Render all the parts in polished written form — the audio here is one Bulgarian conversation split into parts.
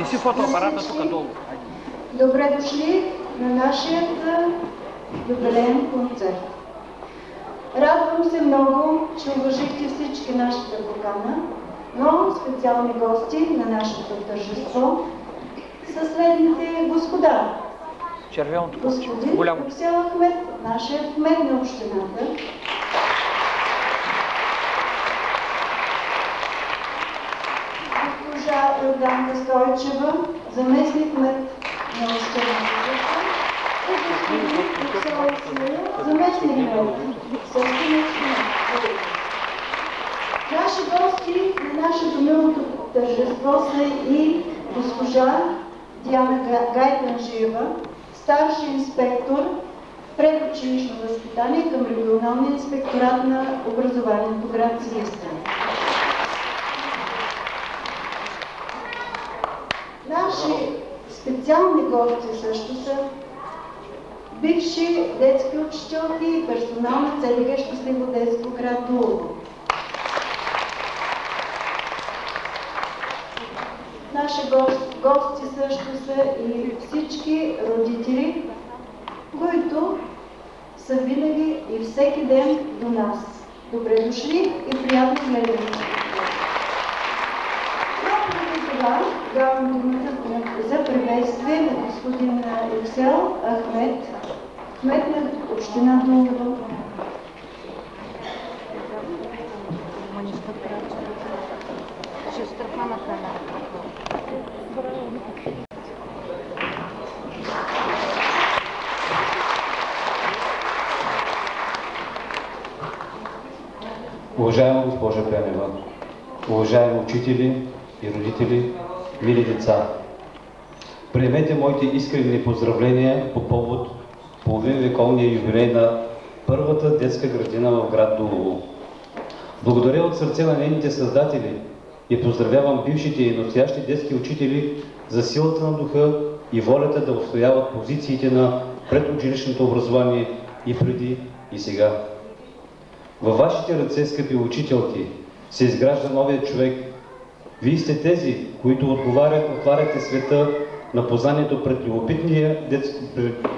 Неси фотоапарата тук долу. Добре дошли на нашия юбилеен концерт. Радвам се много, че уважихте всички нашата покана, но специални гости на нашето тържество са следните господа. Господин Юксел Ахмед, нашия кмет на общината. Госпожа Йорданка Стойчева, заместник кмет на общината. И господин Юксел Ахмед, заместник кмет също на общината. Наши гости на нашето милото тържество са и госпожа Диана Гайтанжиева, старши инспектор предучилищно възпитание към регионалния инспекторат на образованието град Силистра. Наши специални гости също са бивши детски учителки и персонал на ЦДГ Щастливо детско град Дулово. Наши гости също са и всички родители, които са винаги и всеки ден до нас. Добре дошли и приятно гледане! Преди това давам думата за приветствие на господин Юксел Ахмед, кмет на община Дулово. Уважаема госпожа Пенева, уважаеми учители и родители, мили деца, приемете моите искрени поздравления по повод половинвековния юбилей на първата детска градина в град Дулово. Благодаря от сърце на нейните създатели и поздравявам бившите и настоящи детски учители за силата на духа и волята да отстояват позициите на предучилищното образование и преди, и сега. Във вашите ръце, скъпи учителки, се изгражда новият човек. Вие сте тези, които отваряте света на познанието пред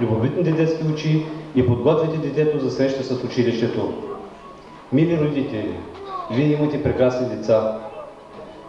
любопитните детски очи и подготвяте детето за среща с училището. Мили родители, вие имате прекрасни деца.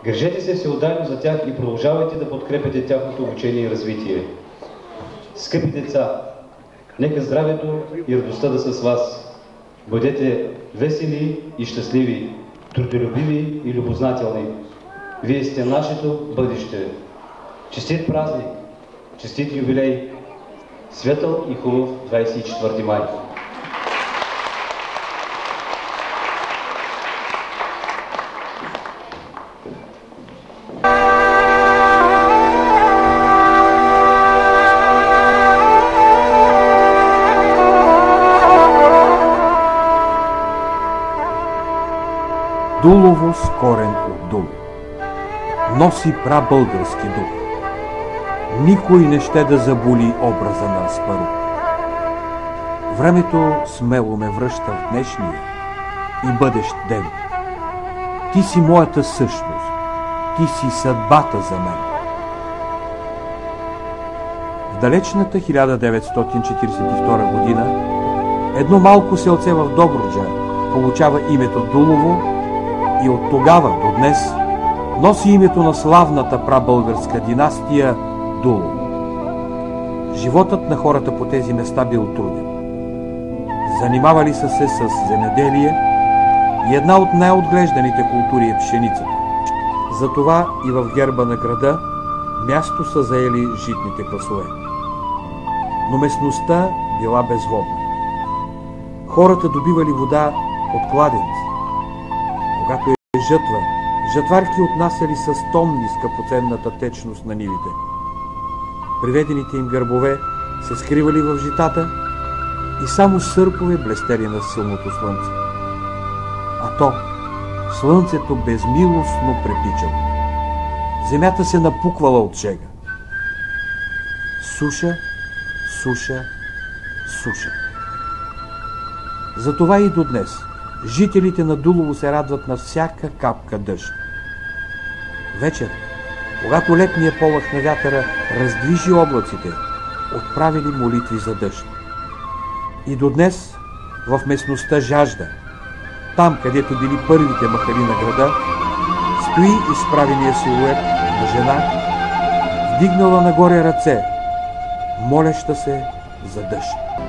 Грижете се всеотдайно за тях и продължавайте да подкрепяте тяхното обучение и развитие. Скъпи деца, нека здравето и радостта да са с вас. Бъдете весели и щастливи, трудолюбиви и любознателни. Вие сте нашето бъдеще. Честит празник, честит юбилей, светъл и хубав 24 май. Дулово с корен от дул. Носи прабългарски дух. Никой не ще да заболи образа на Аспарух. Времето смело ме връща в днешния и бъдещ ден. Ти си моята същност, ти си съдбата за мен. В далечната 1942 година едно малко селце в Добруджа получава името Дулово и от тогава до днес носи името на славната прабългарска династия Дулово. Животът на хората по тези места бил труден. Занимавали са се с земеделие и една от най-отглежданите култури е пшеницата. Затова и в герба на града място са заели житните класове. Но местността била безводна. Хората добивали вода от кладенци. Когато е жътва, жатварки отнасяли с тонни скъпоценната течност на нивите. Приведените им гърбове се скривали в житата и само сърпове блестели на силното слънце. А то, слънцето безмилостно препичало. Земята се напуквала от жега. Суша, суша, суша. Затова и до днес жителите на Дулово се радват на всяка капка дъжд. Вечер, Когато летният полъх на вятъра раздвижи облаците, отправили молитви за дъжд. И до днес в местността Жажда, там където били първите махали на града, стои изправения силует на жена, вдигнала нагоре ръце, молеща се за дъжд.